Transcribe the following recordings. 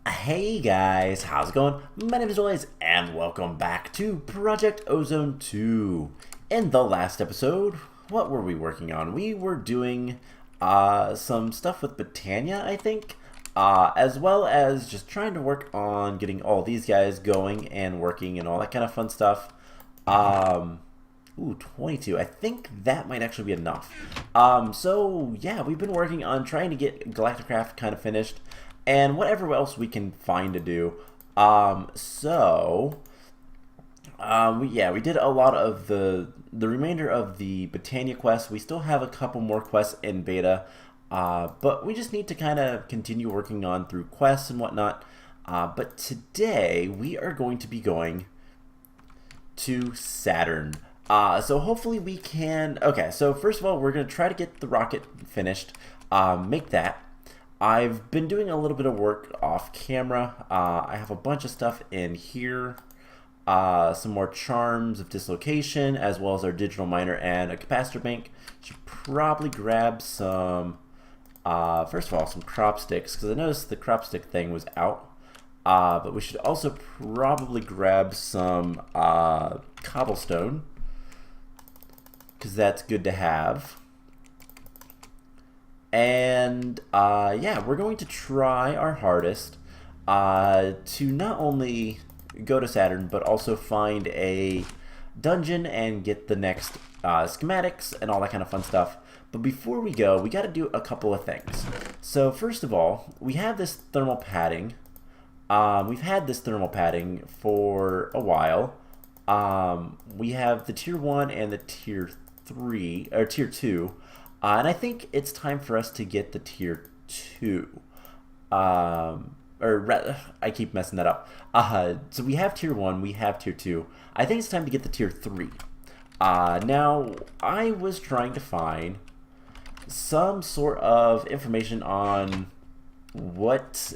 Hey guys, how's it going? My name is Blaze, and welcome back to Project Ozone 2. In the last episode, what were we working on? We were doing some stuff with Britannia, I think, as well as just trying to work on getting all these guys going and working and all that kind of fun stuff. Ooh, 22. I think that might actually be enough. So yeah, we've been working on trying to get Galacticraft kind of finished and whatever else we can find to do. We did a lot of the remainder of the Britannia quest. We still have a couple more quests in beta, but we just need to kind of continue working on through quests and whatnot. But today we are going to be going to Saturn. So hopefully we can... Okay, so first of all, we're going to try to get the rocket finished, make that. I've been doing a little bit of work off camera. I have a bunch of stuff in here. Some more charms of dislocation, as well as our digital miner and a capacitor bank. Should probably grab some, first of all, some crop sticks, because I noticed the crop stick thing was out. But we should also probably grab some cobblestone, because that's good to have. And yeah, we're going to try our hardest to not only go to Saturn, but also find a dungeon and get the next schematics and all that kind of fun stuff. But before we go, we got to do a couple of things. So first of all, we have this thermal padding. We've had this thermal padding for a while. We have the tier 1 and the tier 3 or tier 2. And I think it's time for us to get the tier 2. I keep messing that up. So we have tier 1, we have tier 2. I think it's time to get the tier 3. Now, I was trying to find some sort of information on what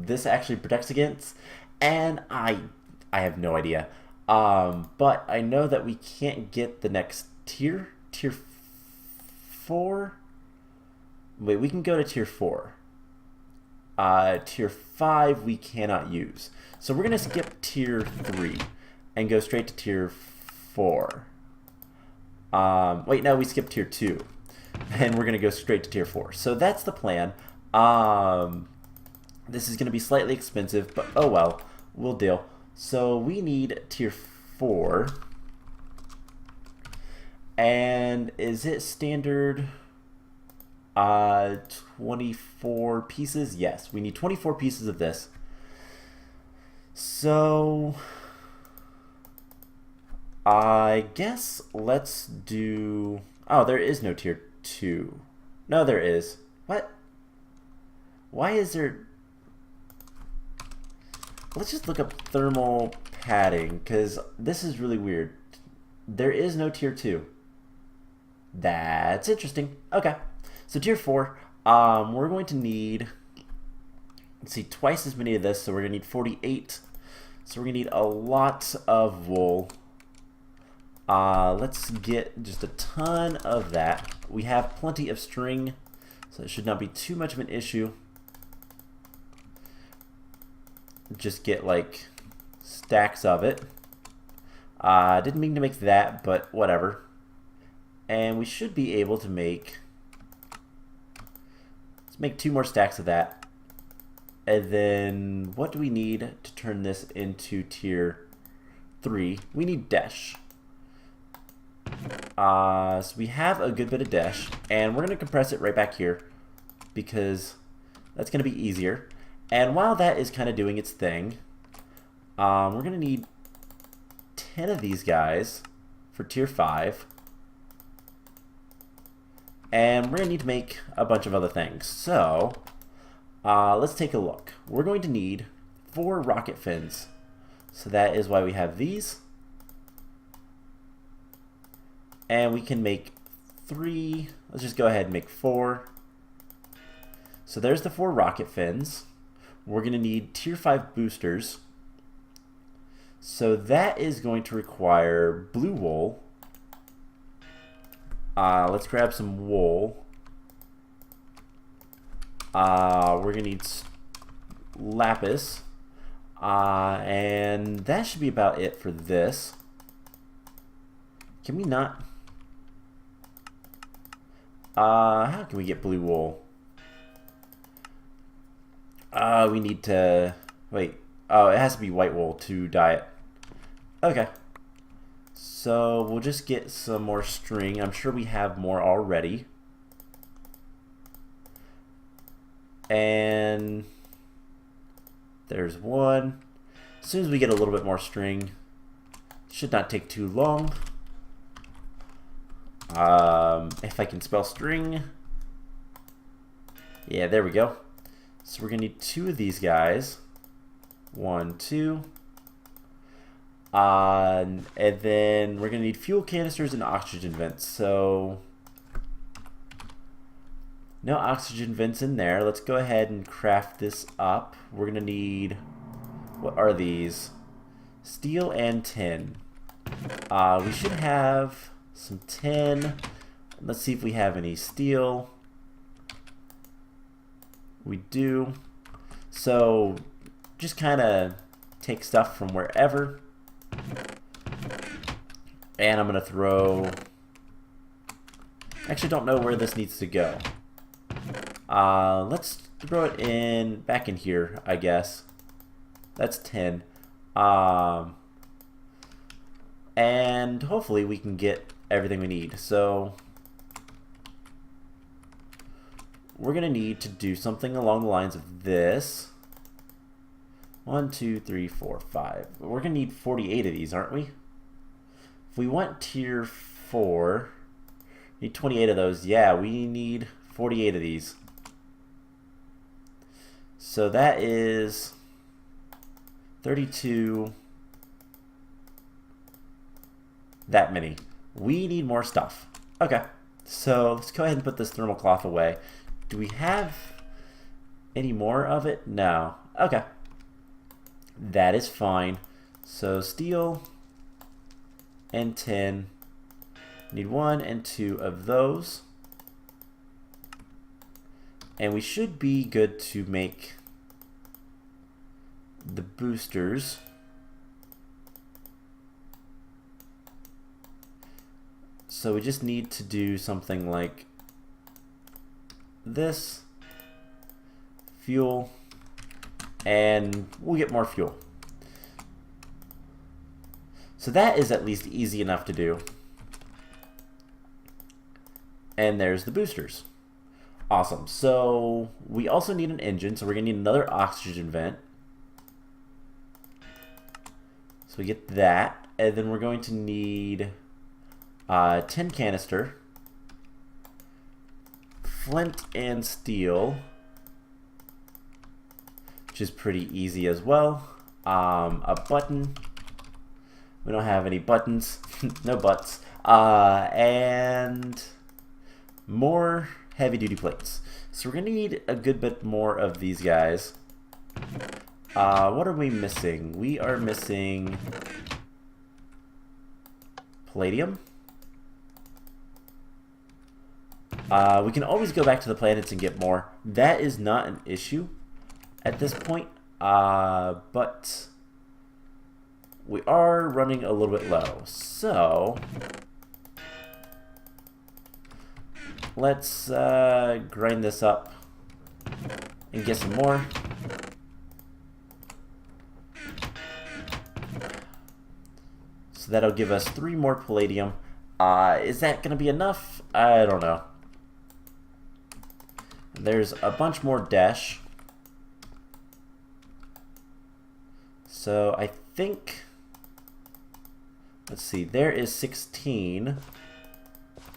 this actually protects against, and I have no idea. But I know that we can't get the next tier 4. Wait, we can go to tier 4. Tier 5 we cannot use. So we're going to skip tier 3 and go straight to tier 4. Wait, no, we skipped tier 2. And we're going to go straight to tier 4. So that's the plan. This is going to be slightly expensive, but oh well, we'll deal. So we need tier 4. And is it standard 24 pieces? Yes, we need 24 pieces of this. So I guess let's do... Oh, there is no tier 2. No, there is. What? Why is there... Let's just look up thermal padding, because this is really weird. There is no tier 2. That's interesting. Okay, so tier 4, we're going to need, let's see, twice as many of this, so we're going to need 48. So we're going to need a lot of wool. Let's get just a ton of that. We have plenty of string, so it should not be too much of an issue. Just get like stacks of it. Didn't mean to make that, but whatever. And we should be able to make, let's make 2 more stacks of that. And then what do we need to turn this into tier 3? We need dash. So we have a good bit of dash, and we're going to compress it right back here because that's going to be easier. And while that is kind of doing its thing, we're going to need 10 of these guys for tier 5. And we're going to need to make a bunch of other things. So, let's take a look. We're going to need 4 rocket fins. So that is why we have these. And we can make 3. Let's just go ahead and make 4. So there's the 4 rocket fins. We're going to need tier 5 boosters. So that is going to require blue wool. Let's grab some wool. We're gonna need lapis. And that should be about it for this. Can we not? How can we get blue wool? We need to... Wait. Oh, it has to be white wool to dye it. Okay. So we'll just get some more string. I'm sure we have more already. And there's one. As soon as we get a little bit more string, should not take too long. If I can spell string. Yeah, there we go. So we're gonna need 2 of these guys. 1, 2. And then we're gonna need fuel canisters and oxygen vents. So no oxygen vents in there. Let's go ahead and craft this up. We're gonna need, what are these? Steel and tin. We should have some tin. Let's see if we have any steel. We do. So just kind of take stuff from wherever. And I'm going to throw... Actually, don't know where this needs to go. Let's throw it in back in here, I guess. That's 10. And hopefully we can get everything we need. So we're going to need to do something along the lines of this. 1, 2, 3, 4, 5. We're going to need 48 of these, aren't we? If we want tier 4, need 28 of those. Yeah, we need 48 of these. So that is 32. That many. We need more stuff. Okay, so let's go ahead and put this thermal cloth away. Do we have any more of it? No. Okay. That is fine. So steel and tin. Need 1 and 2 of those. And we should be good to make the boosters. So we just need to do something like this. Fuel. And we'll get more fuel. So that is at least easy enough to do. And there's the boosters. Awesome. So we also need an engine, so we're going to need another oxygen vent. So we get that. And then we're going to need a tin canister, flint and steel, which is pretty easy as well. A button. We don't have any buttons. No butts. And more heavy-duty plates. So we're going to need a good bit more of these guys. What are we missing? We are missing palladium. We can always go back to the planets and get more. That is not an issue at this point, but we are running a little bit low. So let's grind this up and get some more. So that'll give us 3 more palladium. Is that going to be enough? I don't know. There's a bunch more dash. So I think, let's see, there is 16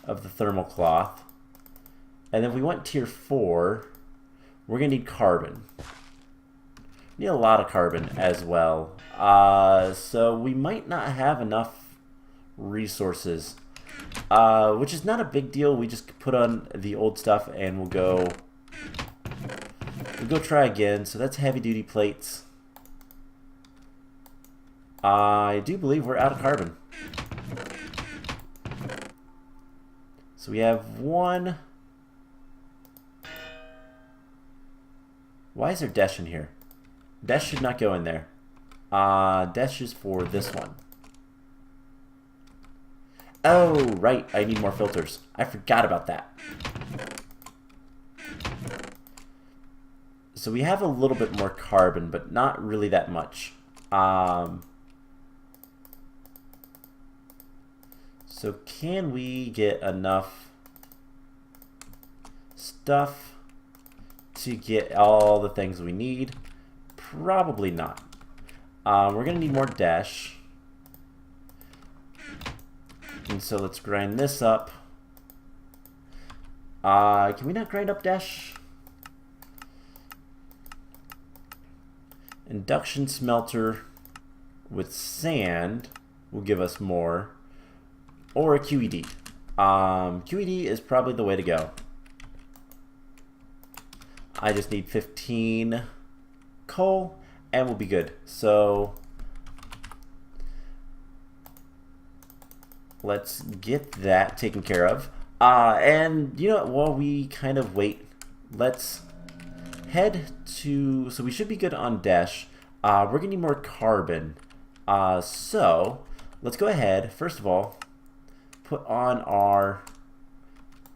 of the thermal cloth. And then if we want tier 4, we're going to need carbon. We need a lot of carbon as well. So we might not have enough resources, which is not a big deal. We just put on the old stuff and we'll go try again. So that's heavy duty plates. I do believe we're out of carbon. So we have 1. Why is there dash in here? Dash should not go in there. Dash is for this one. Oh, right. I need more filters. I forgot about that. So we have a little bit more carbon, but not really that much. So can we get enough stuff to get all the things we need? Probably not. We're going to need more dash. And so let's grind this up. Can we not grind up dash? Induction smelter with sand will give us more. Or a QED. QED is probably the way to go. I just need 15 coal and we'll be good. So let's get that taken care of. And you know what, while we kind of wait, let's head to, so we should be good on dash. We're gonna need more carbon. So let's go ahead, first of all, put on our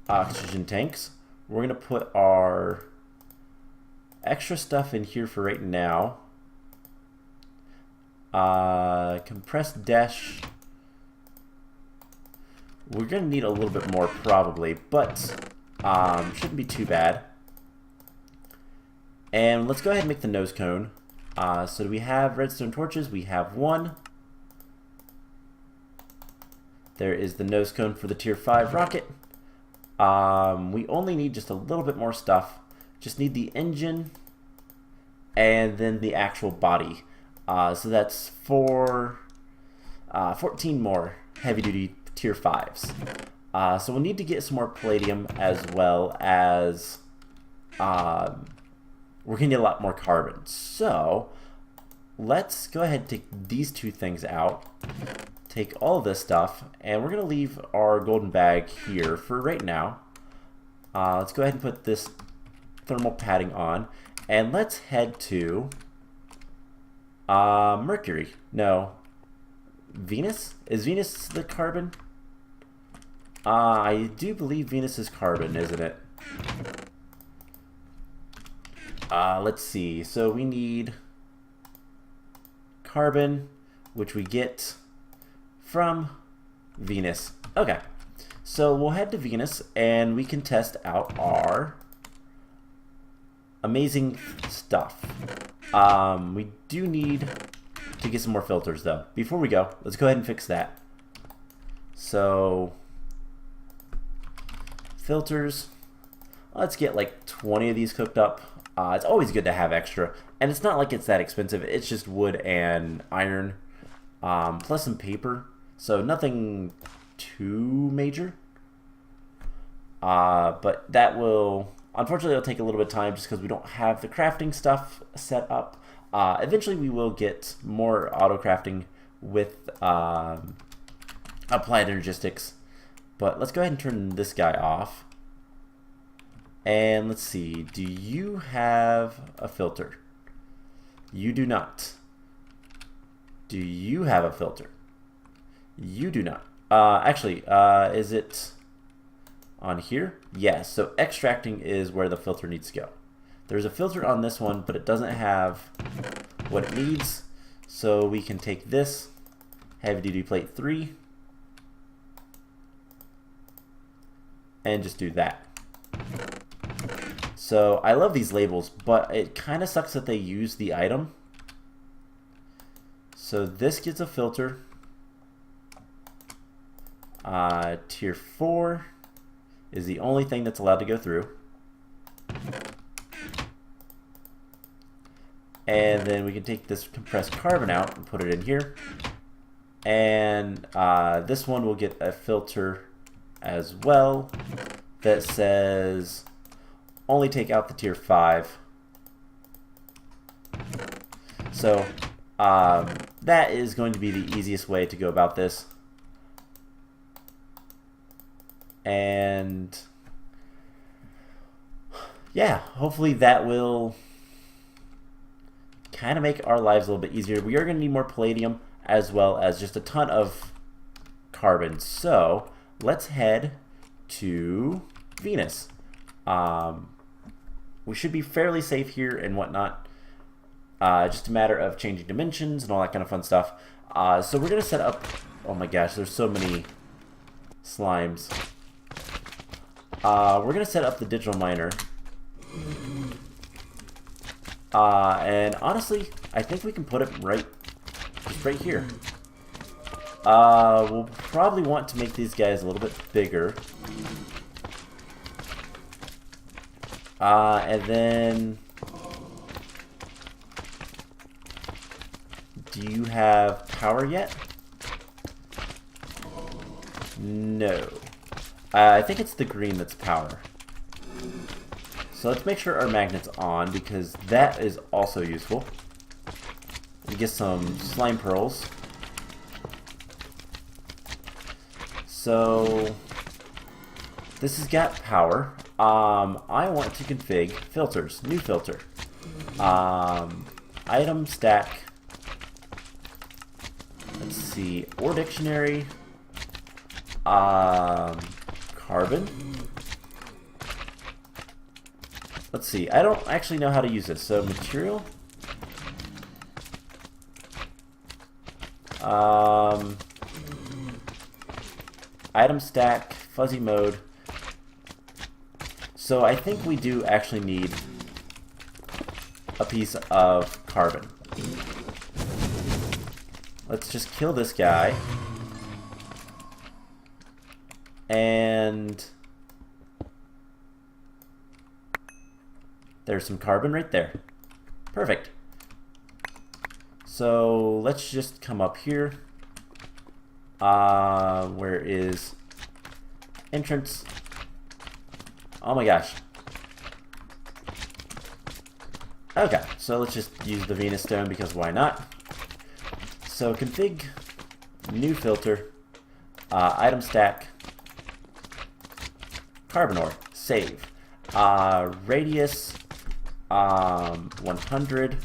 oxygen tanks. We're gonna put our extra stuff in here for right now. Compressed dash. We're gonna need a little bit more probably, but shouldn't be too bad. And let's go ahead and make the nose cone. So do we have redstone torches? We have one. There is the nose cone for the tier 5 rocket. We only need just a little bit more stuff. Just need the engine and then the actual body. So that's 14 more heavy-duty tier 5s. So we'll need to get some more palladium as well as we're going to need a lot more carbon. So let's go ahead and take these two things out. Take all of this stuff, and we're going to leave our golden bag here for right now. Let's go ahead and put this thermal padding on, and let's head to Mercury. No, Venus? Is Venus the carbon? I do believe Venus is carbon, isn't it? Let's see. So we need carbon, which we get from Venus. Okay, so we'll head to Venus and we can test out our amazing stuff. We do need to get some more filters though. Before we go, let's go ahead and fix that. So filters, let's get like 20 of these cooked up. It's always good to have extra, and it's not like it's that expensive. It's just wood and iron, plus some paper. So nothing too major, but that will, unfortunately, it'll take a little bit of time just because we don't have the crafting stuff set up. Eventually, we will get more auto crafting with applied energistics, but let's go ahead and turn this guy off. And let's see, do you have a filter? You do not. Do you have a filter? You do not. Actually, is it on here? Yes, so extracting is where the filter needs to go. There's a filter on this one, but it doesn't have what it needs. So we can take this, heavy duty plate 3, and just do that. So I love these labels, but it kind of sucks that they use the item. So this gets a filter. Tier 4 is the only thing that's allowed to go through. And then we can take this compressed carbon out and put it in here. And this one will get a filter as well that says only take out the tier 5. So that is going to be the easiest way to go about this. And yeah, hopefully that will kind of make our lives a little bit easier. We are going to need more palladium as well as just a ton of carbon. So let's head to Venus. We should be fairly safe here and whatnot. Just a matter of changing dimensions and all that kind of fun stuff. So we're going to set up... Oh my gosh, there's so many slimes. We're going to set up the digital miner. And honestly, I think we can put it just right here. We'll probably want to make these guys a little bit bigger. And then... Do you have power yet? No. I think it's the green that's power. So let's make sure our magnet's on, because that is also useful. We get some slime pearls. So this has got power. I want to config filters. New filter. Item stack. Let's see. Or dictionary. Carbon. Let's see. I don't actually know how to use this. So material. Item stack. Fuzzy mode. So I think we do actually need a piece of carbon. Let's just kill this guy. And there's some carbon right there. Perfect. So let's just come up here. Where is entrance? Oh my gosh. Okay, so let's just use the Venus stone because why not? So config new filter, item stack, carbon ore, save, radius 100.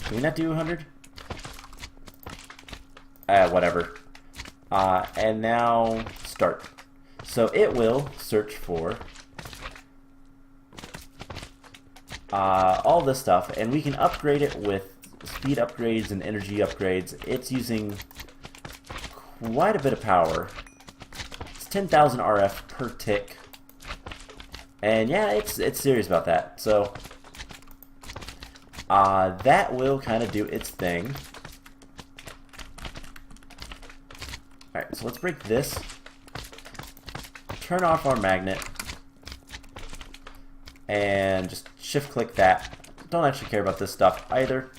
Can we not do 100? Whatever. And now start. So it will search for all this stuff, and we can upgrade it with speed upgrades and energy upgrades. It's using quite a bit of power. It's 10,000 RF per tick, and yeah, it's serious about that. So that will kind of do its thing. Alright, so let's break this. Turn off our magnet. And just shift click that. Don't actually care about this stuff either.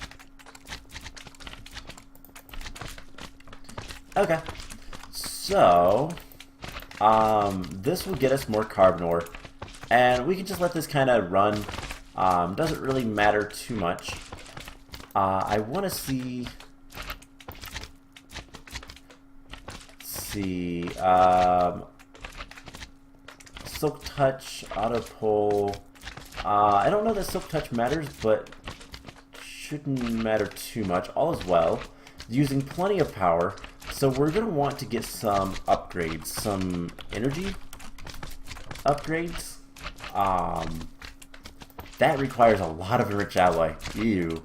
Okay. So this will get us more carbon ore. And we can just let this kind of run. Doesn't really matter too much. I want to see... Silk touch, auto pull. I don't know that silk touch matters, but shouldn't matter too much. All is well. Using plenty of power, so we're going to want to get some upgrades, some energy upgrades. That requires a lot of enriched alloy. Ew.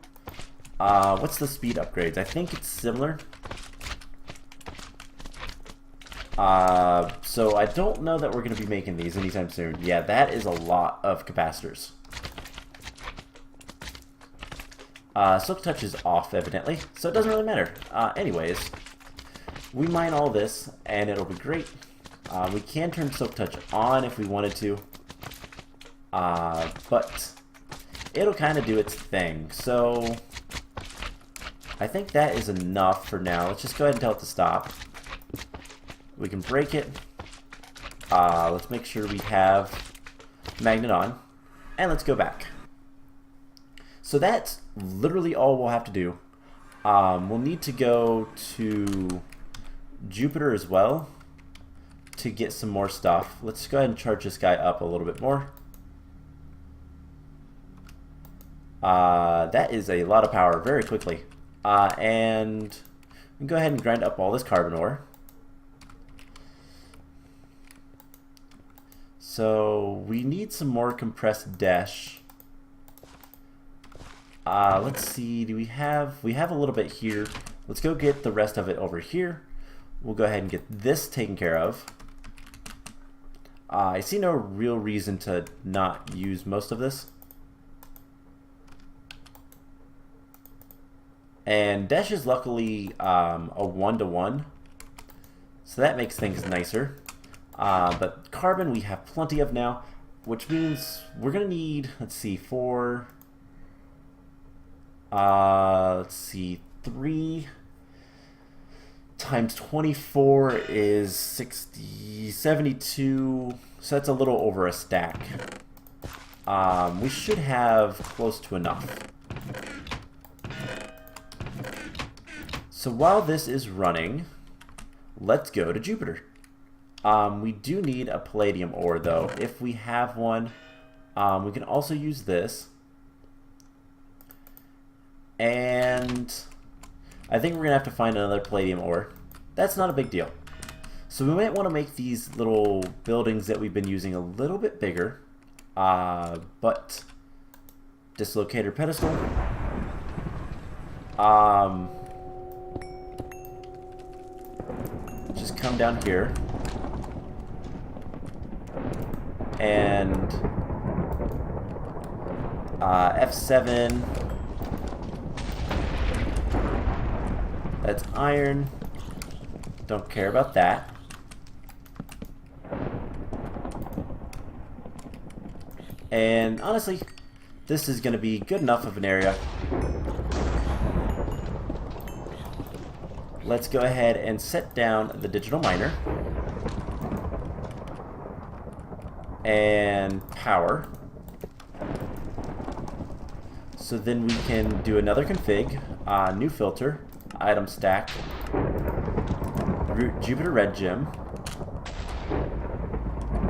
What's the speed upgrades? I think it's similar. So I don't know that we're going to be making these anytime soon. Yeah, that is a lot of capacitors. Silk touch is off, evidently, so it doesn't really matter. Anyways, we mine all this, and it'll be great. We can turn silk touch on if we wanted to, but it'll kind of do its thing. So I think that is enough for now. Let's just go ahead and tell it to stop. We can break it. Let's make sure we have magnet on, and let's go back. So that's literally all we'll have to do. We'll need to go to Jupiter as well to get some more stuff. Let's go ahead and charge this guy up a little bit more. That is a lot of power very quickly. And we can go ahead and grind up all this carbon ore. So we need some more compressed dash. Let's see, we have a little bit here. Let's go get the rest of it over here. We'll go ahead and get this taken care of. I see no real reason to not use most of this. And dash is luckily a 1-to-1, so that makes things nicer. But carbon we have plenty of now, which means we're gonna need, let's see, 3 times 24 is 72, so that's a little over a stack. We should have close to enough. So while this is running, let's go to Jupiter. We do need a palladium ore though. If we have one, we can also use this. And I think we're going to have to find another palladium ore. That's not a big deal. So we might want to make these little buildings that we've been using a little bit bigger. But dislocator pedestal. Just come down here. And F7. That's iron. Don't care about that. And honestly, this is going to be good enough of an area. Let's go ahead and set down the digital miner. And power. So then we can do another config, new filter, item stack, Jupiter red gem,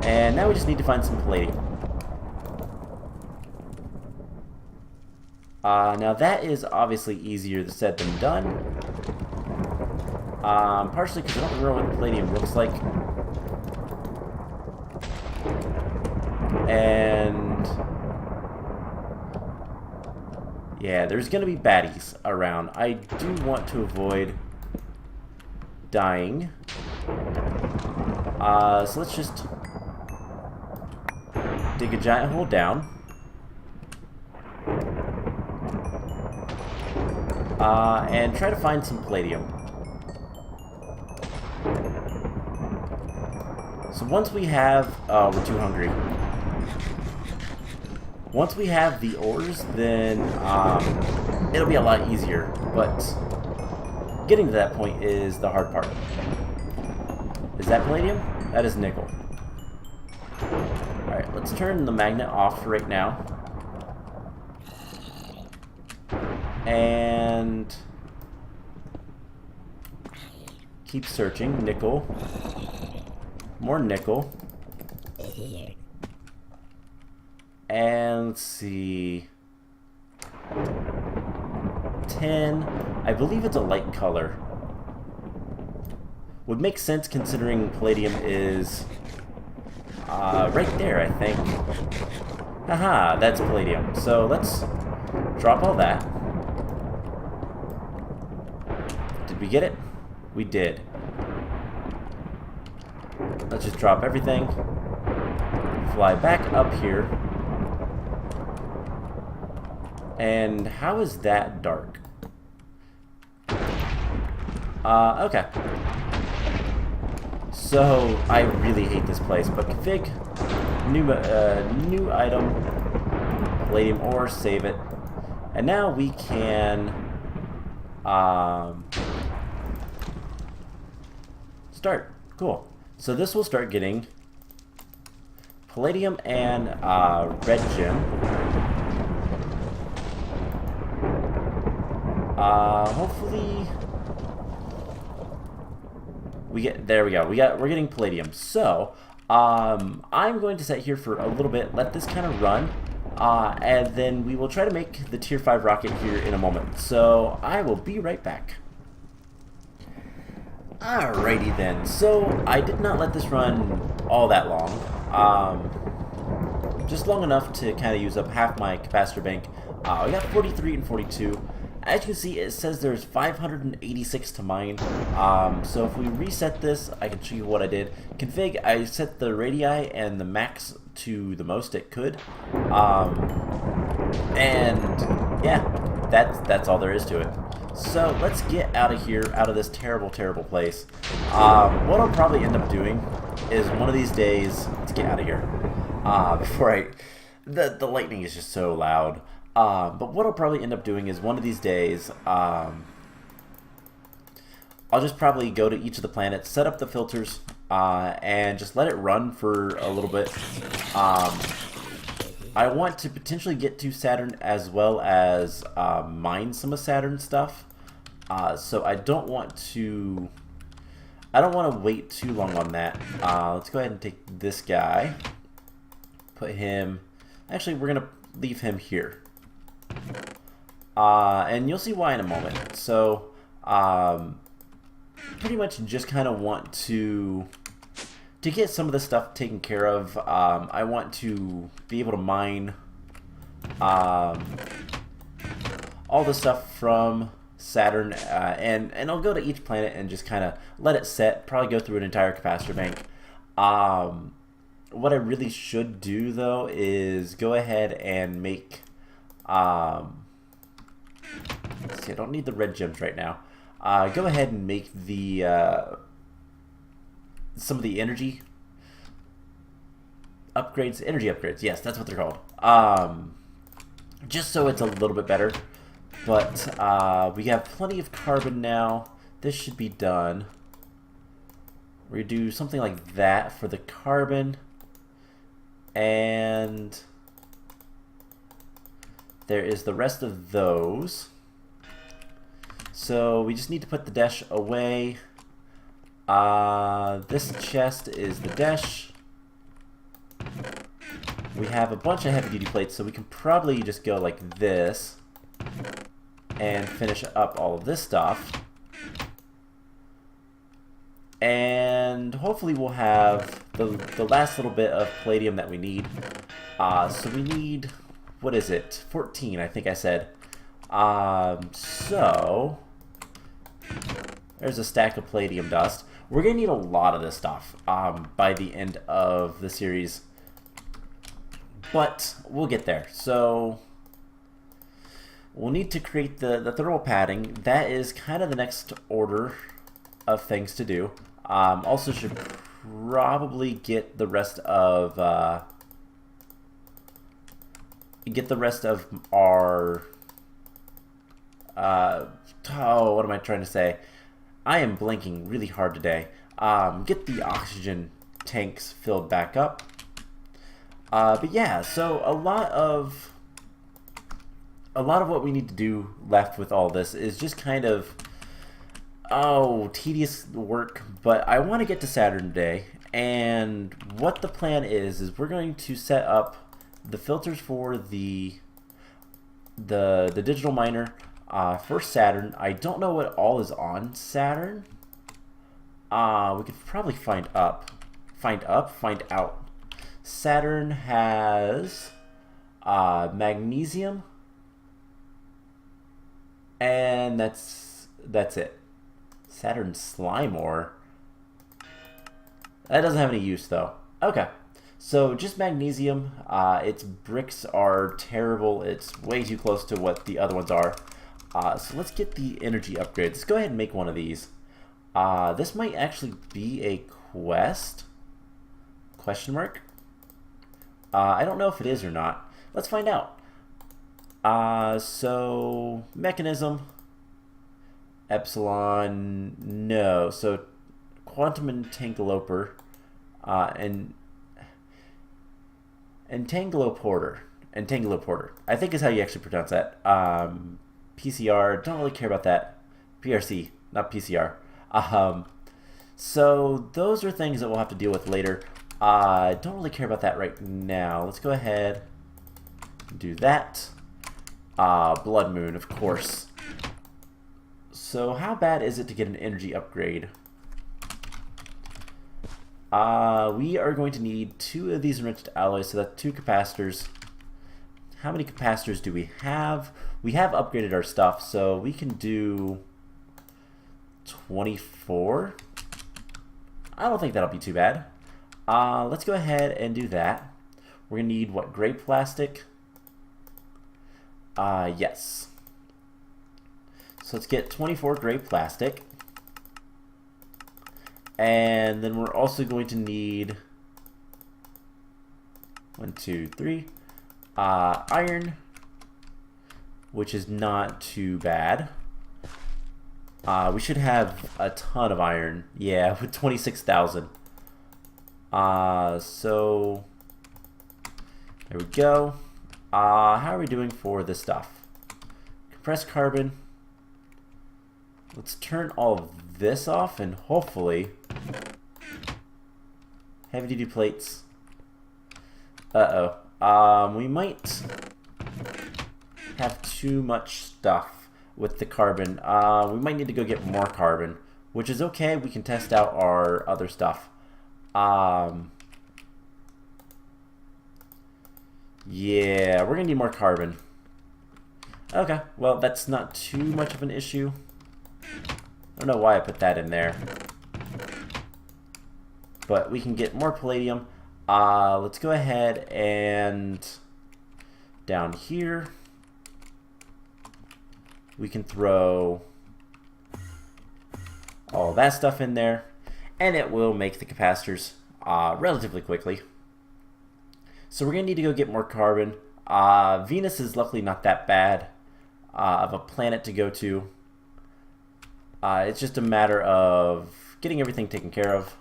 and now we just need to find some palladium. Now that is obviously easier said than done, partially because I don't remember what the palladium looks like. And yeah, there's gonna be baddies around. I do want to avoid dying. So let's just dig a giant hole down. And try to find some palladium. So once we have, we're too hungry. Once we have the ores, then it'll be a lot easier, but getting to that point is the hard part. Is that palladium? That is nickel. Alright, let's turn the magnet off right now. And keep searching. Nickel. More nickel. And let's see. 10. I believe it's a light color. Would make sense considering palladium is right there, I think. Haha, that's palladium. So let's drop all that. Did we get it? We did. Let's just drop everything. Fly back up here. And how is that dark? Okay. So, I really hate this place, but config, new item, palladium ore, save it. And now we can, start. Cool. So this will start getting palladium and, red gem. Hopefully we get, there we go. We're getting palladium. So, I'm going to sit here for a little bit, let this kind of run, And then we will try to make the Tier 5 rocket here in a moment. So I will be right back. Alrighty then, so I did not let this run all that long. Just long enough to kind of use up half my capacitor bank. I got 43 and 42. As you can see, it says there's 586 to mine. So if we reset this, I can show you what I did. Config, I set the radii and the max to the most it could. And yeah, that's all there is to it. So let's get out of here, out of this terrible, terrible place. What I'll probably end up doing is one of these days, let's get out of here. The lightning is just so loud. But what I'll probably end up doing is one of these days, I'll just probably go to each of the planets, set up the filters, and just let it run for a little bit. I want to potentially get to Saturn as well as mine some of Saturn stuff. So I don't want to wait too long on that. Let's go ahead and take this guy, put him. Actually, we're gonna leave him here, and you'll see why in a moment. So pretty much just kind of want to get some of this stuff taken care of. I want to be able to mine all the stuff from Saturn, and I'll go to each planet and just kind of let it set, probably go through an entire capacitor bank. What I really should do though is go ahead and make let's see, I don't need the red gems right now. Go ahead and make the some of the energy upgrades, yes, that's what they're called. Just so it's a little bit better. But we have plenty of carbon now. This should be done. We're gonna do something like that for the carbon. And there is the rest of those. So we just need to put the dash away. This chest is the dash. We have a bunch of heavy duty plates, so we can probably just go like this and finish up all of this stuff. And hopefully we'll have the last little bit of palladium that we need. So we need, what is it? 14, I think I said. So there's a stack of palladium dust. We're going to need a lot of this stuff by the end of the series. But we'll get there. So we'll need to create the thermal padding. That is kind of the next order of things to do. Also should probably get the rest of our oh, what am I trying to say? I am blanking really hard today. Get the oxygen tanks filled back up. But yeah, so a lot of what we need to do left with all this is just kind of, tedious work, but I want to get to Saturn today. And what the plan is we're going to set up the filters for the digital miner for Saturn. I don't know what all is on Saturn. We could probably find out. Saturn has magnesium, and that's it. Saturn slime ore. That doesn't have any use though. Okay, so just magnesium. Its bricks are terrible. It's way too close to what the other ones are. So let's get the energy upgrades. Let's go ahead and make one of these. This might actually be a quest? Question mark? I don't know if it is or not. Let's find out. So mechanism, epsilon, no. So quantum entangloper, and entangloporter. I think is how you actually pronounce that. PCR, don't really care about that. PRC, not PCR. So those are things that we'll have to deal with later. Don't really care about that right now. Let's go ahead, Do that. Blood Moon, of course. So how bad is it to get an energy upgrade? We are going to need 2 of these enriched alloys, so that's 2 capacitors. How many capacitors do we have? We have upgraded our stuff, so we can do 24. I don't think that'll be too bad. Let's go ahead and do that. We're going to need, what, gray plastic? Yes. So let's get 24 gray plastic. And then we're also going to need 1, 2, 3 iron, which is not too bad. We should have a ton of iron. Yeah, with 26,000. So there we go. How are we doing for this stuff? Compressed carbon. Let's turn all of this off and hopefully heavy duty plates. We might have too much stuff with the carbon. We might need to go get more carbon, which is okay. We can test out our other stuff. Yeah, we're gonna need more carbon. Okay, well, that's not too much of an issue. I don't know why I put that in there. But we can get more palladium. Let's go ahead and down here we can throw all that stuff in there, and it will make the capacitors relatively quickly. So we're going to need to go get more carbon. Venus is luckily not that bad of a planet to go to. It's just a matter of getting everything taken care of.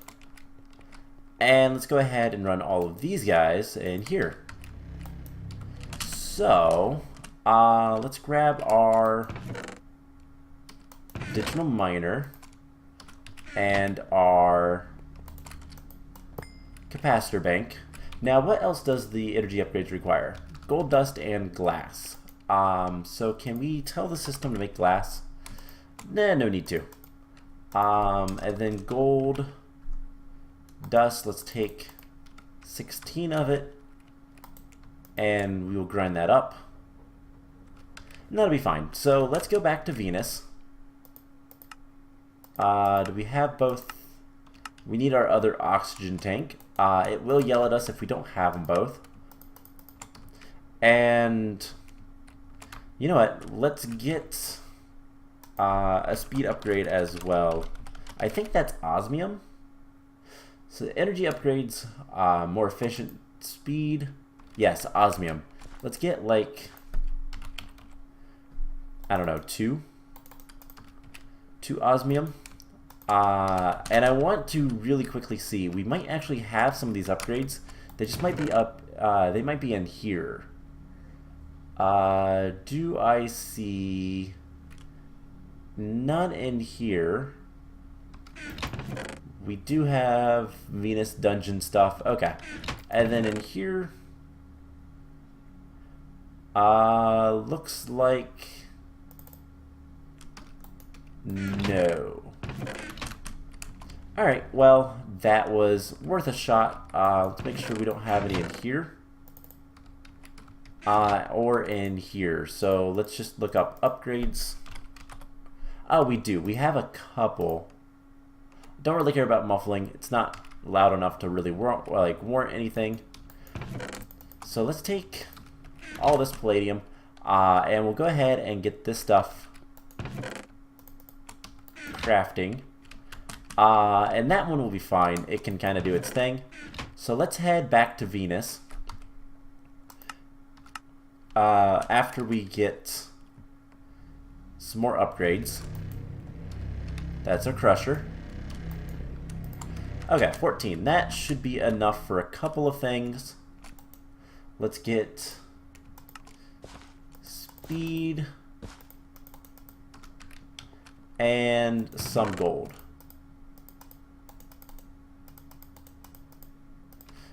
And let's go ahead and run all of these guys in here. So, let's grab our digital miner and our capacitor bank. Now, what else does the energy upgrades require? Gold dust and glass. So can we tell the system to make glass? Nah, no need to. And then gold dust, let's take 16 of it and we will grind that up. And that'll be fine. So let's go back to Venus. Do we have both? We need our other oxygen tank. It will yell at us if we don't have them both. And you know what? Let's get a speed upgrade as well. I think that's osmium. So energy upgrades, more efficient speed. Yes, osmium. Let's get like, I don't know, two osmium. And I want to really quickly see. We might actually have some of these upgrades. They just might be up. They might be in here. Do I see none in here? We do have Venus dungeon stuff. Okay. And then in here, looks like no. Alright, well, that was worth a shot. Let's make sure we don't have any in here. Or in here. So let's just look up upgrades. Oh, we do. We have a couple. Don't really care about muffling. It's not loud enough to really warrant anything. So let's take all this palladium, and we'll go ahead and get this stuff crafting. And that one will be fine. It can kind of do its thing. So let's head back to Venus. After we get some more upgrades. That's our crusher. Okay, 14. That should be enough for a couple of things. Let's get speed and some gold.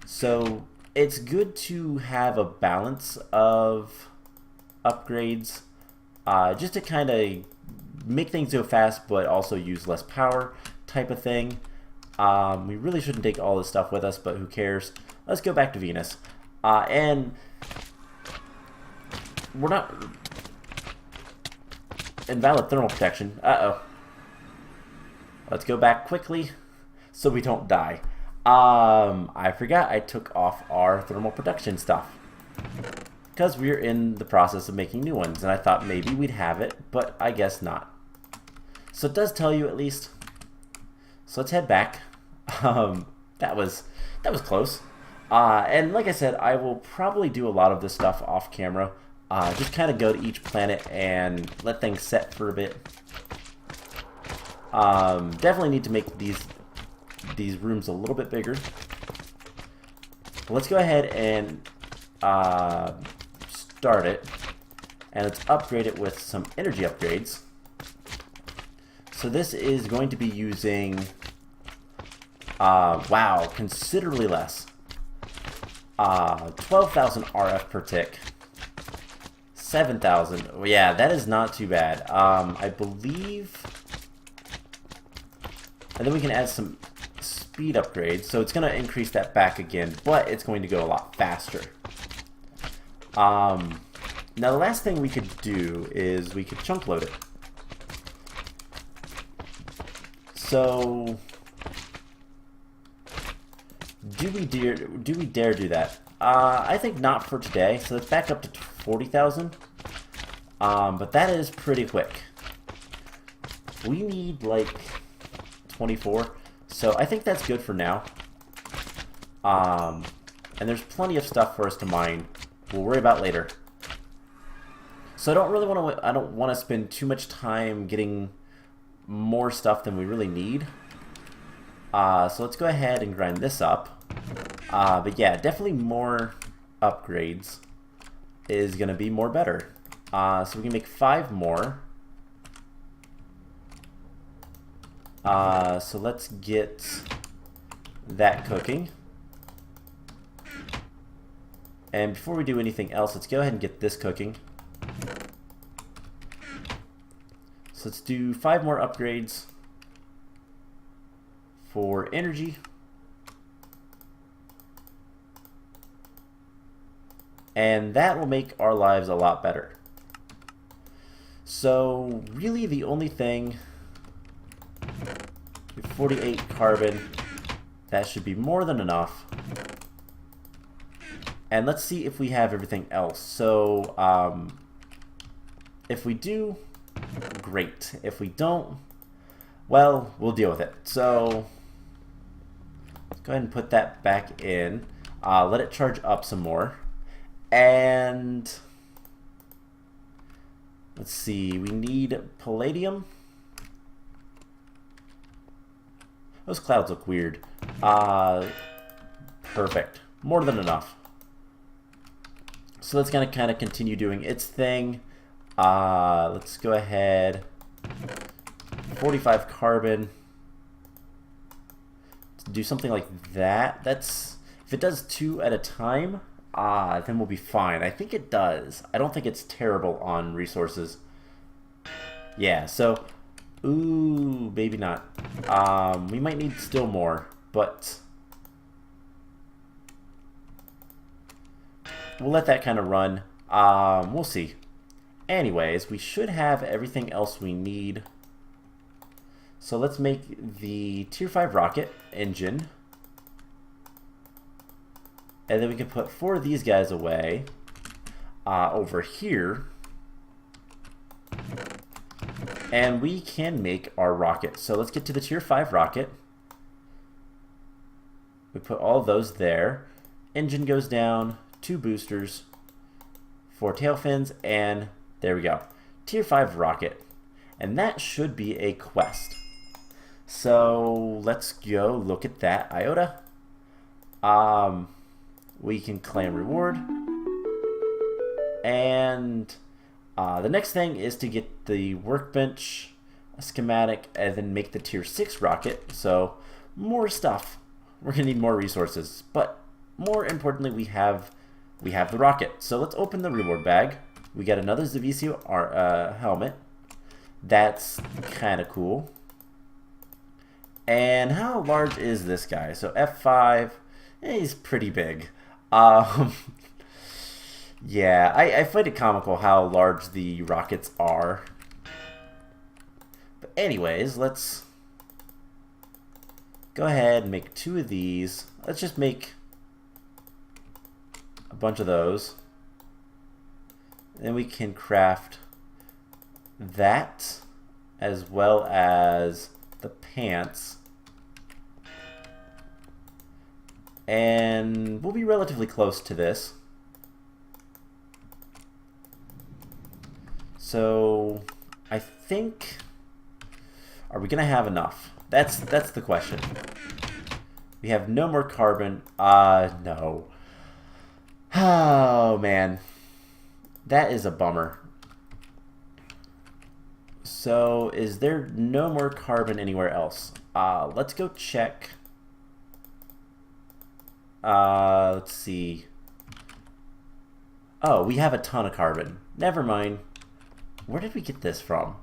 So it's good to have a balance of upgrades, just to kind of make things go fast but also use less power type of thing. We really shouldn't take all this stuff with us, but who cares? Let's go back to Venus. And we're not... Invalid thermal protection. Uh-oh. Let's go back quickly so we don't die. I forgot I took off our thermal protection stuff because we're in the process of making new ones, and I thought maybe we'd have it, but I guess not. So it does tell you at least. So let's head back. That was close. And like I said, I will probably do a lot of this stuff off camera. Just kind of go to each planet and let things set for a bit. Definitely need to make these rooms a little bit bigger. Let's go ahead and start it, and let's upgrade it with some energy upgrades. So this is going to be using wow, considerably less. 12,000 RF per tick. 7,000. Well, yeah, that is not too bad. I believe, and then we can add some speed upgrades, so it's going to increase that back again, but it's going to go a lot faster. Now the last thing we could do is we could chunk load it. So do we dare do that? I think not for today. So let's back up to 40,000. But that is pretty quick. We need like 24. So I think that's good for now. And there's plenty of stuff for us to mine. We'll worry about later. So I don't want to spend too much time getting more stuff than we really need. So let's go ahead and grind this up. But yeah, definitely more upgrades is going to be more better. So we can make 5 more. So let's get that cooking. And before we do anything else, let's go ahead and get this cooking. So let's do 5 more upgrades for energy. And that will make our lives a lot better. So really the only thing, 48 carbon, that should be more than enough. And let's see if we have everything else. So if we do, great. If we don't, well, we'll deal with it. So let's go ahead and put that back in. Let it charge up some more. And let's see, we need palladium. Those clouds look weird. Perfect. More than enough. So that's going to kind of continue doing its thing. Let's go ahead. 45 carbon. Let's do something like that. That's, if it does 2 at a time, then we'll be fine. I think it does. I don't think it's terrible on resources. Yeah, so, ooh, maybe not. We might need still more, but we'll let that kind of run. We'll see. Anyways, we should have everything else we need. So let's make the Tier 5 rocket engine. And then we can put 4 of these guys away over here. And we can make our rocket. So let's get to the Tier 5 rocket. We put all of those there. Engine goes down, 2 boosters, 4 tail fins, and there we go. Tier 5 rocket. And that should be a quest. So let's go look at that iota. We can claim reward. And the next thing is to get the workbench, a schematic, and then make the Tier 6 rocket. So more stuff. We're going to need more resources. But more importantly, we have the rocket. So let's open the reward bag. We got another Zavisio helmet. That's kind of cool. And how large is this guy? So F5, he's pretty big. Yeah, I find it comical how large the rockets are. But anyways, let's go ahead and make 2 of these. Let's just make a bunch of those. Then we can craft that as well as the pants. And we'll be relatively close to this. So I think, are we gonna have enough? That's the question. We have no more carbon. No. Oh man, that is a bummer. So is there no more carbon anywhere else? Let's go check. Let's see. Oh, we have a ton of carbon. Never mind. Where did we get this from?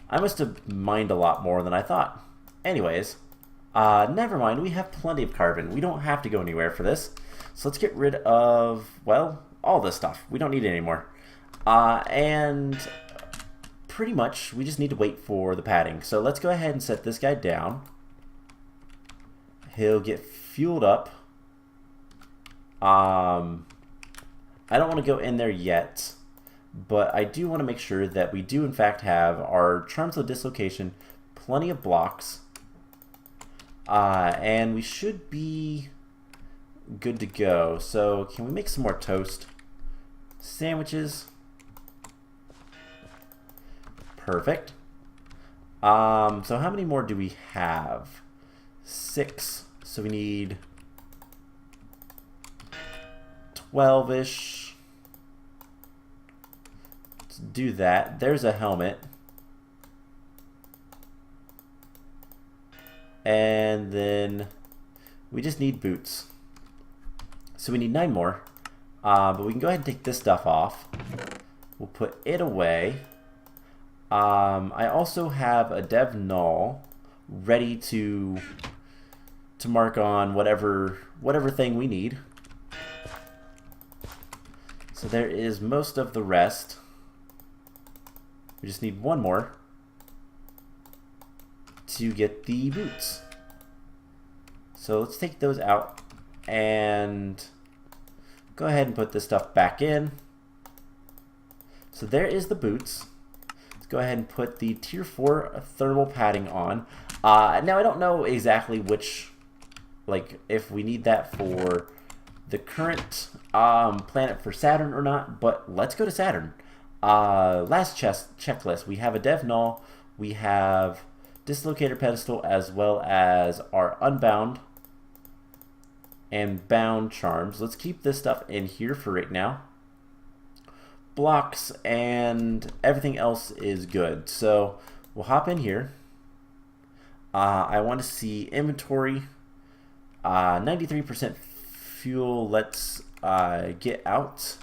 I must have mined a lot more than I thought. Anyways, never mind. We have plenty of carbon. We don't have to go anywhere for this. So let's get rid of, well, all this stuff. We don't need it anymore. And pretty much, we just need to wait for the padding. So let's go ahead and set this guy down. He'll get fueled up. I don't want to go in there yet, but I do want to make sure that we do in fact have our charms of dislocation, plenty of blocks, and we should be good to go. So can we make some more toast sandwiches? Perfect. So how many more do we have? 6. So we need 12-ish. Let's do that. There's a helmet. And then we just need boots. So we need 9 more. But we can go ahead and take this stuff off. We'll put it away. I also have a dev null ready to mark on whatever thing we need. So there is most of the rest. We just need 1 more to get the boots. So let's take those out and go ahead and put this stuff back in. So there is the boots. Let's go ahead and put the tier 4 thermal padding on. Now I don't know exactly which, like if we need that for the current planet for Saturn or not, but let's go to Saturn. Last checklist, we have a dev null, we have dislocator pedestal, as well as our unbound and bound charms. Let's keep this stuff in here for right now. Blocks and everything else is good. So we'll hop in here. I want to see inventory, 93% fuel. Let's get out.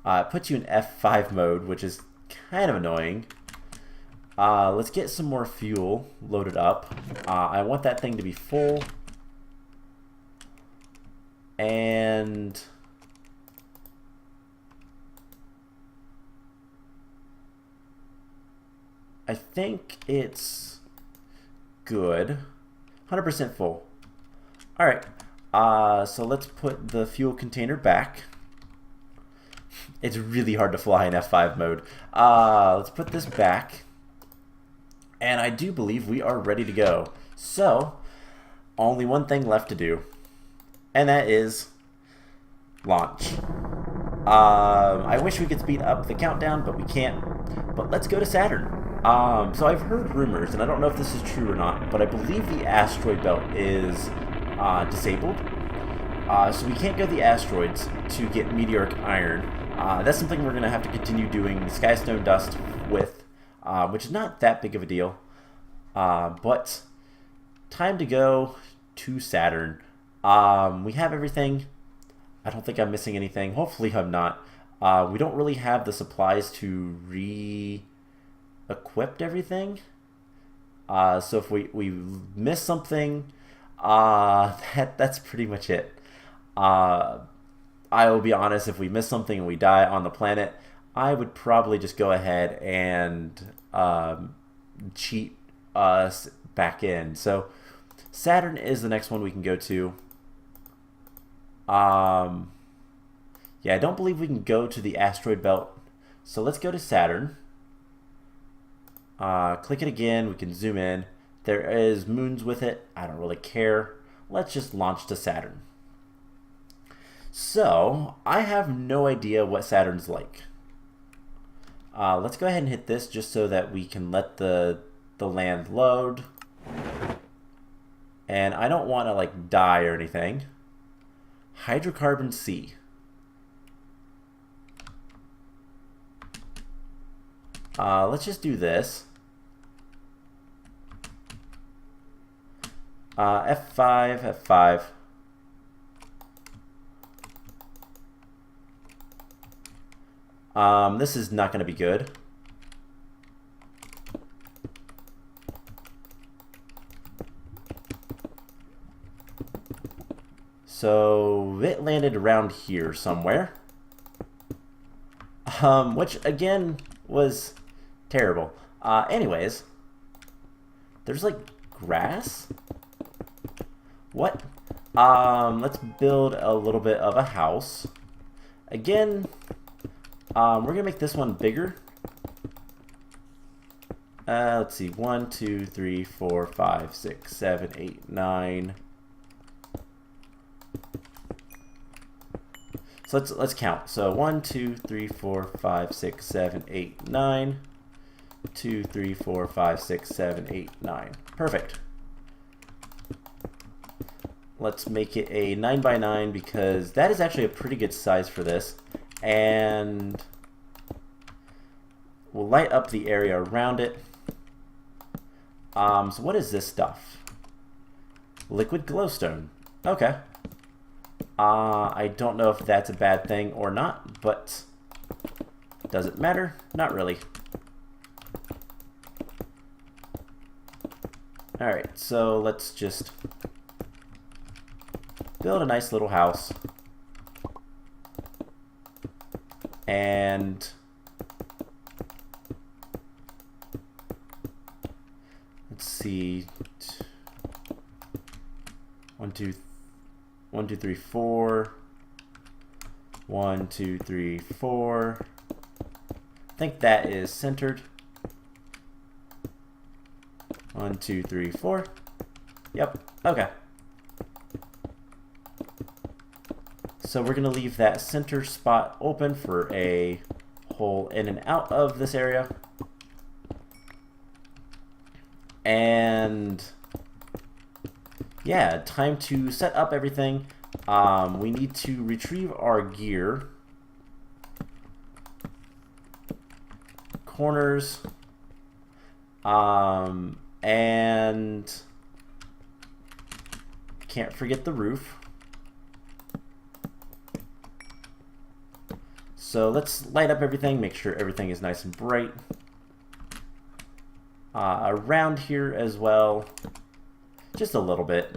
It puts you in F5 mode, which is kind of annoying. Let's get some more fuel loaded up. I want that thing to be full. And I think it's good. 100% full. Alright, so let's put the fuel container back. It's really hard to fly in F5 mode. Let's put this back. And I do believe we are ready to go. So, only one thing left to do. And that is launch. I wish we could speed up the countdown, but we can't. But let's go to Saturn. So I've heard rumors, and I don't know if this is true or not, but I believe the asteroid belt is disabled. So we can't go to the asteroids to get meteoric iron. That's something we're going to have to continue doing sky stone dust with, which is not that big of a deal. But time to go to Saturn. We have everything. I don't think I'm missing anything. Hopefully I'm not. We don't really have the supplies to re-equip everything. So if we miss something, that's pretty much it. I will be honest, if we miss something and we die on the planet, I would probably just go ahead and cheat us back in. So Saturn is the next one we can go to. Yeah, I don't believe we can go to the asteroid belt. So let's go to Saturn. Click it again. We can zoom in. There is moons with it. I don't really care. Let's just launch to Saturn. So I have no idea what Saturn's like. Let's go ahead and hit this just so that we can let the land load. And I don't want to like die or anything. Hydrocarbon C. Let's just do this. F5, F5. This is not going to be good. So it landed around here somewhere. Which again was terrible. Anyways, there's like grass. What? Let's build a little bit of a house. Again, we're gonna make this one bigger. Let's see, 1, 2, 3, 4, 5, 6, 7, 8, 9. So let's count. So 1, 2, 3, 4, 5, 6, 7, 8, 9. 2, 3, 4, 5, 6, 7, 8, 9. Perfect. Let's make it a 9 by 9 because that is actually a pretty good size for this. And we'll light up the area around it. So what is this stuff? Liquid glowstone. Okay. I don't know if that's a bad thing or not, but does it matter? Not really. Alright, so let's just build a nice little house. And let's see. 1, 2, 3, 4. 1, 2, 3, 4. I think that is centered. 1, 2, 3, 4. Yep. Okay. So we're going to leave that center spot open for a hole in and out of this area. And yeah, time to set up everything. We need to retrieve our gear. Corners. And can't forget the roof. So let's light up everything, make sure everything is nice and bright. Around here as well, just a little bit.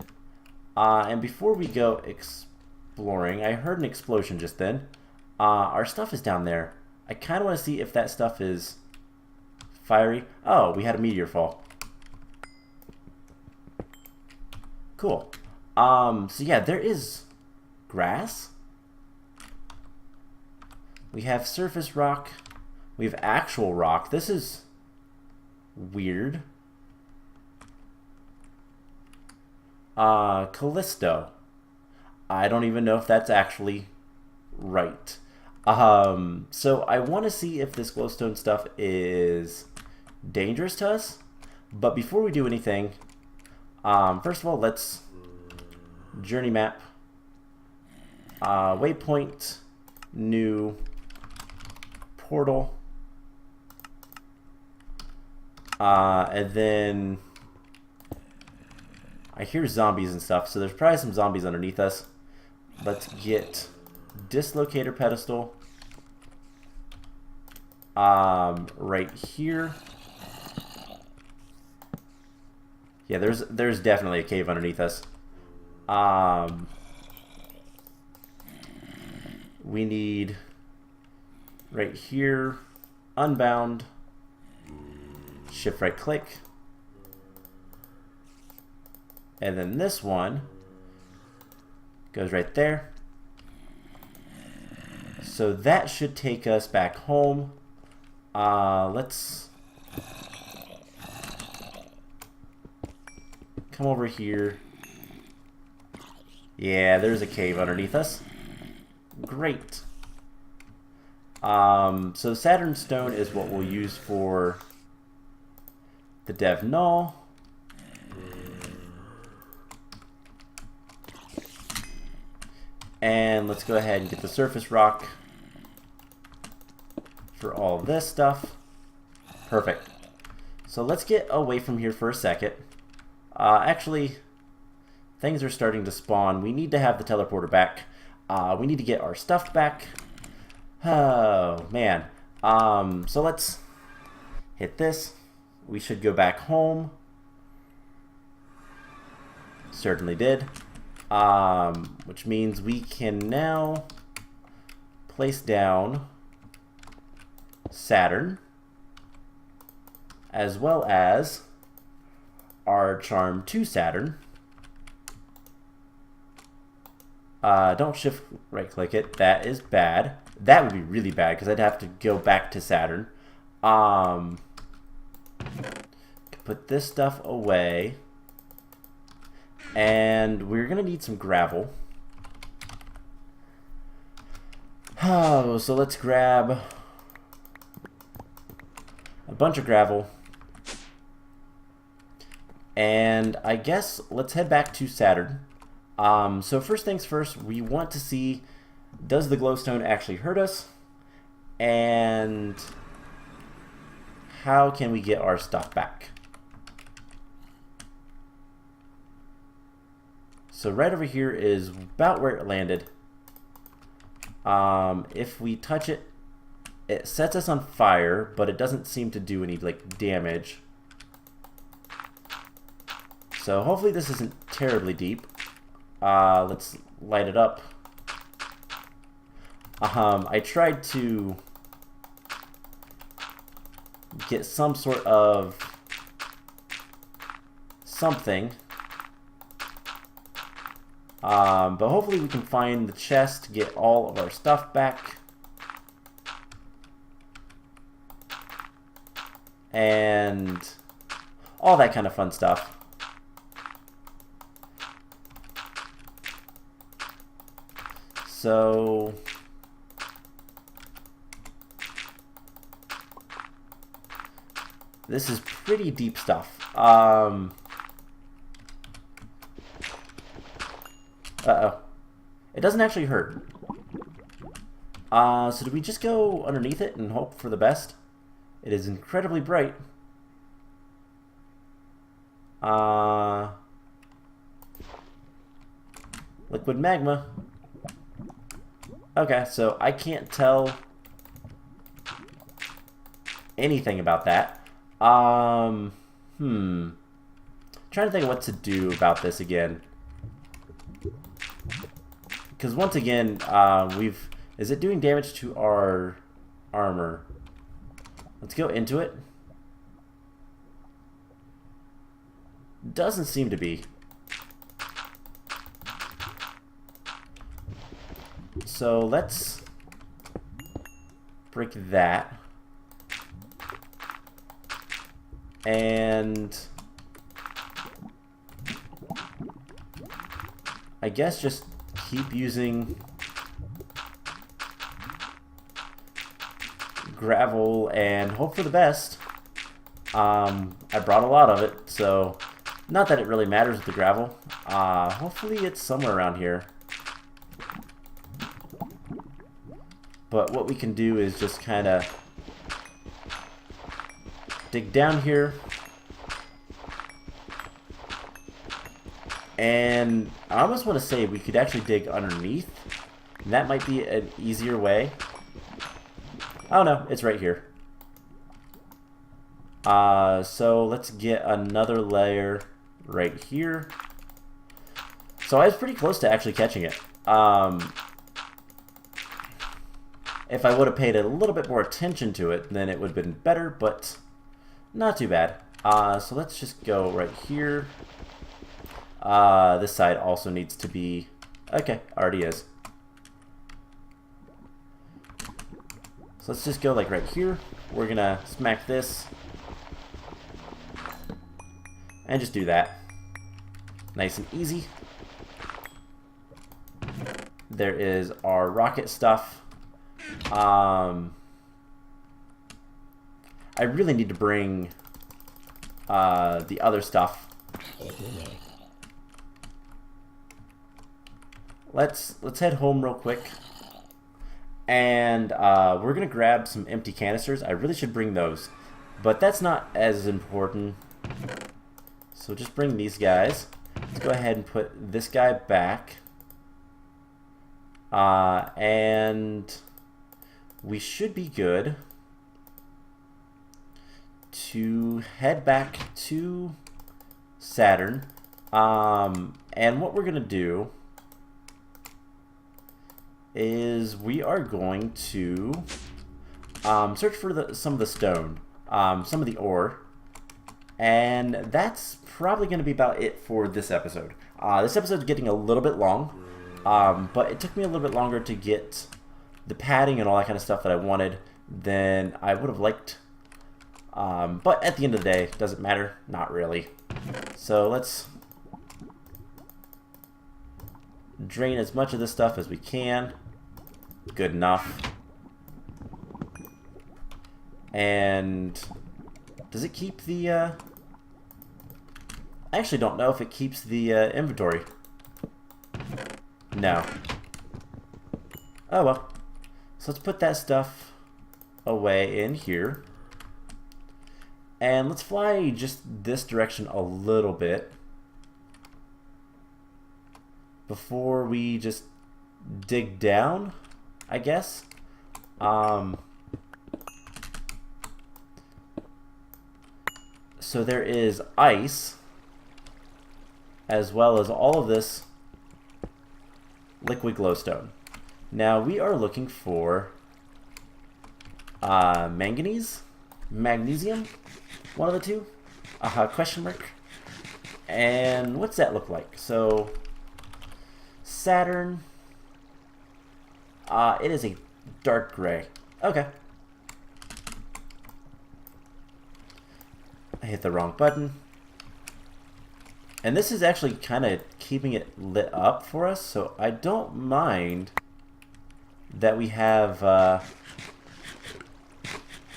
And before we go exploring, I heard an explosion just then. Our stuff is down there. I kind of want to see if that stuff is fiery. Oh, we had a meteor fall. Cool. So yeah, there is grass. We have surface rock. We have actual rock. This is weird. Callisto. I don't even know if that's actually right. So I want to see if this glowstone stuff is dangerous to us. But before we do anything, first of all, let's journey map. Waypoint, new portal. And then I hear zombies and stuff, so there's probably some zombies underneath us. Let's get dislocator pedestal right here. Yeah, there's definitely a cave underneath us. We need right here, unbound, shift right click, and then this one goes right there. So that should take us back home. Let's come over here. Yeah, there's a cave underneath us. Great. So Saturn stone is what we'll use for the dev null. And let's go ahead and get the surface rock for all of this stuff. Perfect. So let's get away from here for a second. Actually, things are starting to spawn. We need to have the teleporter back. We need to get our stuff back. Oh, man. So let's hit this. We should go back home. Certainly did. Which means we can now place down Saturn as well as our charm to Saturn. Don't shift right click it. That is bad. That would be really bad because I'd have to go back to Saturn. Put this stuff away. And we're going to need some gravel. Oh, so let's grab a bunch of gravel. And I guess let's head back to Saturn. So first things first, we want to see, does the glowstone actually hurt us? And how can we get our stuff back? So right over here is about where it landed. If we touch it, it sets us on fire, but it doesn't seem to do any like damage. So hopefully this isn't terribly deep. Let's light it up. I tried to get some sort of something. But hopefully we can find the chest to get all of our stuff back. And all that kind of fun stuff. So this is pretty deep stuff. Uh-oh. It doesn't actually hurt. So do we just go underneath it and hope for the best? It is incredibly bright. Liquid magma. Okay, so I can't tell anything about that. Trying to think of what to do about this again. Because once again, is it doing damage to our armor? Let's go into it. Doesn't seem to be. So let's break that. And I guess just keep using gravel and hope for the best. I brought a lot of it, so not that it really matters with the gravel. Hopefully it's somewhere around here. But what we can do is just kind of dig down here. And I almost want to say we could actually dig underneath. And that might be an easier way. Oh no, it's right here. So let's get another layer right here. So I was pretty close to actually catching it. If I would have paid a little bit more attention to it, then it would have been better, but not too bad. So let's just go right here. This side also needs to be... Okay, already is. So let's just go like right here. We're gonna smack this. And just do that. Nice and easy. There is our rocket stuff. I really need to bring the other stuff. Let's head home real quick. And we're gonna grab some empty canisters. I really should bring those, but that's not as important. So just bring these guys. Let's go ahead and put this guy back. And we should be good to head back to Saturn. And what we're going to do is we are going to search for some of the stone, some of the ore. And that's probably going to be about it for this episode. This episode is getting a little bit long, but it took me a little bit longer to get the padding and all that kind of stuff that I wanted than I would have liked. But at the end of the day, does it matter? Not really. So let's drain as much of this stuff as we can. Good enough. And does it keep the... I actually don't know if it keeps the inventory. No. Oh well. So let's put that stuff away in here. And let's fly just this direction a little bit before we just dig down, I guess. So there is ice, as well as all of this liquid glowstone. Now we are looking for manganese, magnesium, one of the two, question mark. And what's that look like? So Saturn, it is a dark gray. Okay. I hit the wrong button. And this is actually kind of keeping it lit up for us, so I don't mind that we have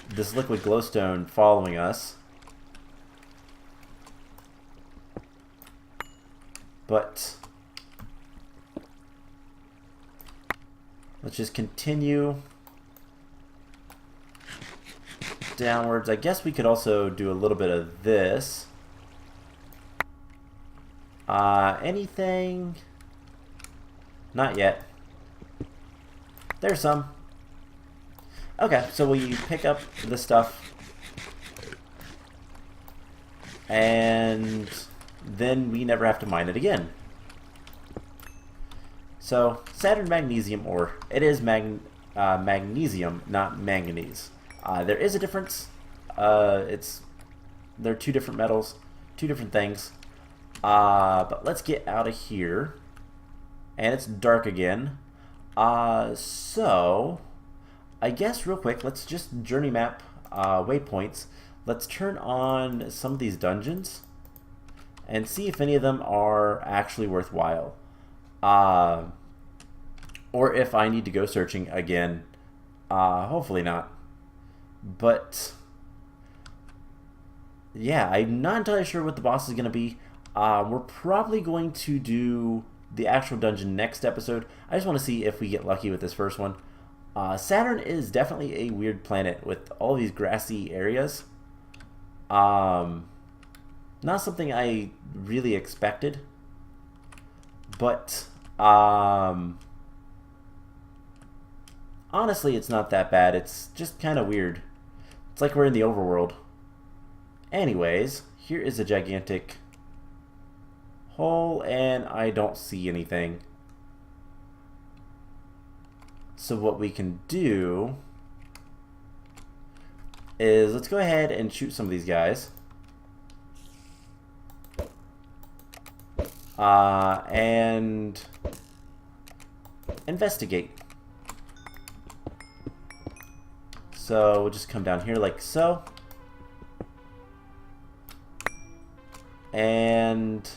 this liquid glowstone following us. But let's just continue downwards. I guess we could also do a little bit of this. Anything? Not yet. There's some. Okay, so we pick up the stuff and then we never have to mine it again. So Saturn magnesium ore. It is magnesium, not manganese. There is a difference. They're two different metals, two different things. But let's get out of here. And it's dark again. So I guess real quick, let's just journey map waypoints. Let's turn on some of these dungeons and see if any of them are actually worthwhile. Or if I need to go searching again. Hopefully not. But yeah, I'm not entirely sure what the boss is going to be. We're probably going to do the actual dungeon next episode. I just want to see if we get lucky with this first one. Saturn is definitely a weird planet with all these grassy areas. Not something I really expected. But honestly, it's not that bad. It's just kind of weird. It's like we're in the overworld. Anyways, here is a gigantic hole, and I don't see anything. So what we can do is let's go ahead and shoot some of these guys. And investigate. So we'll just come down here like so. And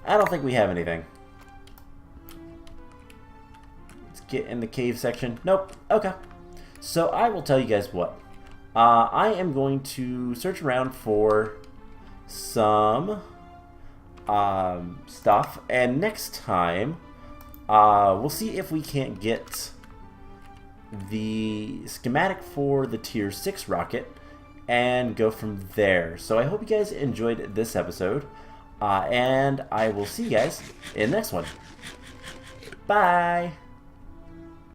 I don't think we have anything. Let's get in the cave section. Nope. Okay. So I will tell you guys what. I am going to search around for some stuff, and next time we'll see if we can't get the schematic for the tier 6 rocket and go from there. So I hope you guys enjoyed this episode, and I will see you guys in the next one. Bye!